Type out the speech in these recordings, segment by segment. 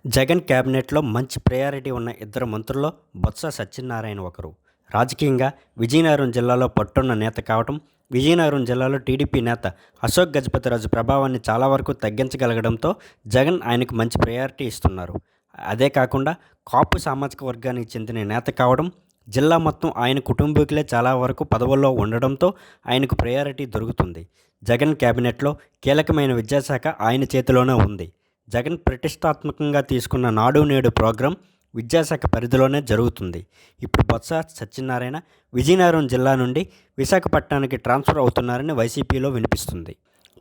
జగన్ కేబినెట్లో మంచి ప్రయారిటీ ఉన్న ఇద్దరు మంత్రుల్లో బొత్స సత్యనారాయణ ఒకరు. రాజకీయంగా విజయనగరం జిల్లాలో పట్టున్న నేత కావటం, విజయనగరం జిల్లాలో టీడీపీ నేత అశోక్ గజపతిరాజు ప్రభావాన్ని చాలా వరకు తగ్గించగలగడంతో జగన్ ఆయనకు మంచి ప్రయారిటీ ఇస్తున్నారు. అదే కాకుండా కాపు సామాజిక వర్గానికి చెందిన నేత కావడం, జిల్లా మొత్తం ఆయన కుటుంబీకులే చాలా వరకు పదవుల్లో ఉండడంతో ఆయనకు ప్రయారిటీ దొరుకుతుంది. జగన్ కేబినెట్లో కీలకమైన విద్యాశాఖ ఆయన చేతిలోనే ఉంది. జగన్ ప్రతిష్టాత్మకంగా తీసుకున్న నాడు నేడు ప్రోగ్రాం విద్యాశాఖ పరిధిలోనే జరుగుతుంది. ఇప్పుడు బొత్స సత్యనారాయణ విజయనగరం జిల్లా నుండి విశాఖపట్నానికి ట్రాన్స్ఫర్ అవుతున్నారని వైసీపీలో వినిపిస్తుంది.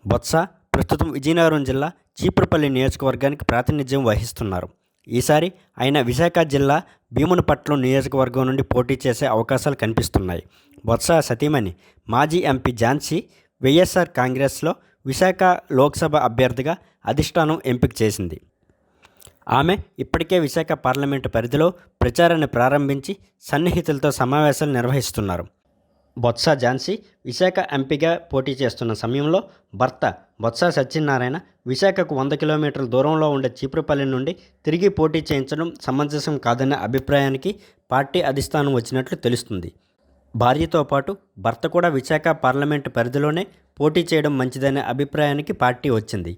బొత్స ప్రస్తుతం విజయనగరం జిల్లా చీపురుపల్లి నియోజకవర్గానికి ప్రాతినిధ్యం వహిస్తున్నారు. ఈసారి ఆయన విశాఖ జిల్లా భీమునిపట్నం నియోజకవర్గం నుండి పోటీ చేసే అవకాశాలు కనిపిస్తున్నాయి. బొత్స సతీమణి మాజీ ఎంపీ ఝాన్సీ వైఎస్ఆర్ కాంగ్రెస్లో విశాఖ లోక్సభ అభ్యర్థిగా అధిష్టానం ఎంపిక చేసింది. ఆమె ఇప్పటికే విశాఖ పార్లమెంటు పరిధిలో ప్రచారాన్ని ప్రారంభించి సన్నిహితులతో సమావేశాలు నిర్వహిస్తున్నారు. బొత్స ఝాన్సీ విశాఖ ఎంపీగా పోటీ చేస్తున్న సమయంలో భర్త బొత్స సత్యనారాయణ విశాఖకు 100 కిలోమీటర్ల దూరంలో ఉండే చీపురుపల్లి నుండి తిరిగి పోటీ చేయించడం సమంజసం కాదనే అభిప్రాయానికి పార్టీ అధిష్టానం వచ్చినట్లు తెలుస్తుంది. భార్యతో పాటు భర్త కూడా విశాఖ పార్లమెంటు పరిధిలోనే పోటీ చేయడం మంచిదనే అభిప్రాయానికి పార్టీ వచ్చింది.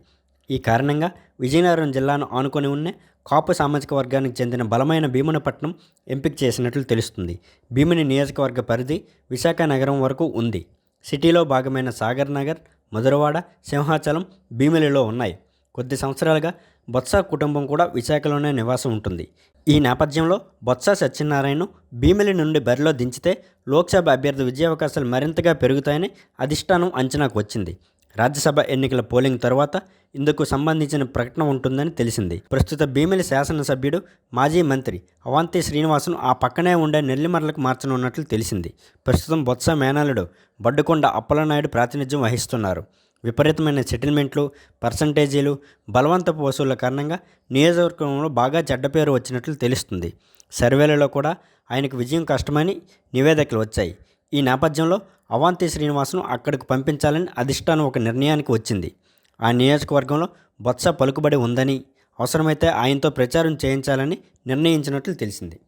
ఈ కారణంగా విజయనగరం జిల్లాను ఆనుకొని ఉన్న కాపు సామాజిక వర్గానికి చెందిన బలమైన భీమునిపట్నం ఎంపిక చేసినట్లు తెలుస్తుంది. భీమిని నియోజకవర్గ పరిధి విశాఖ నగరం వరకు ఉంది. సిటీలో భాగమైన సాగర్ నగర్, మధురవాడ, సింహాచలం, భీమిలిలో ఉన్నాయి. కొద్ది సంవత్సరాలుగా బొత్స కుటుంబం కూడా విశాఖలోనే నివాసం ఉంటుంది. ఈ నేపథ్యంలో బొత్స సత్యనారాయణను భీమిలి నుండి బరిలో దించితే లోక్సభ అభ్యర్థి విజయావకాశాలు మరింతగా పెరుగుతాయని అధిష్టానం అంచనాకు వచ్చింది. రాజ్యసభ ఎన్నికల పోలింగ్ తర్వాత ఇందుకు సంబంధించిన ప్రకటన ఉంటుందని తెలిసింది. ప్రస్తుత భీమిలి శాసనసభ్యుడు మాజీ మంత్రి అవంతి శ్రీనివాసును ఆ పక్కనే ఉండే నెల్లిమర్లకు మార్చనున్నట్లు తెలిసింది. ప్రస్తుతం బొత్స మేనల్లుడు బడ్డుకొండ అప్పలనాయుడు ప్రాతినిధ్యం వహిస్తున్నారు. విపరీతమైన సెటిల్మెంట్లు, పర్సంటేజీలు, బలవంతపు వసూళ్ల కారణంగా నియోజకవర్గంలో బాగా చెడ్డ పేరు వచ్చినట్లు తెలుస్తుంది. సర్వేలలో కూడా ఆయనకు విజయం కష్టమని నివేదికలు వచ్చాయి. ఈ నేపథ్యంలో అవంతి శ్రీనివాసును అక్కడికి పంపించాలని అధిష్టానం ఒక నిర్ణయానికి వచ్చింది. ఆ నియోజకవర్గంలో బొత్స పలుకుబడి ఉందని, అవసరమైతే ఆయనతో ప్రచారం చేయించాలని నిర్ణయించినట్లు తెలిసింది.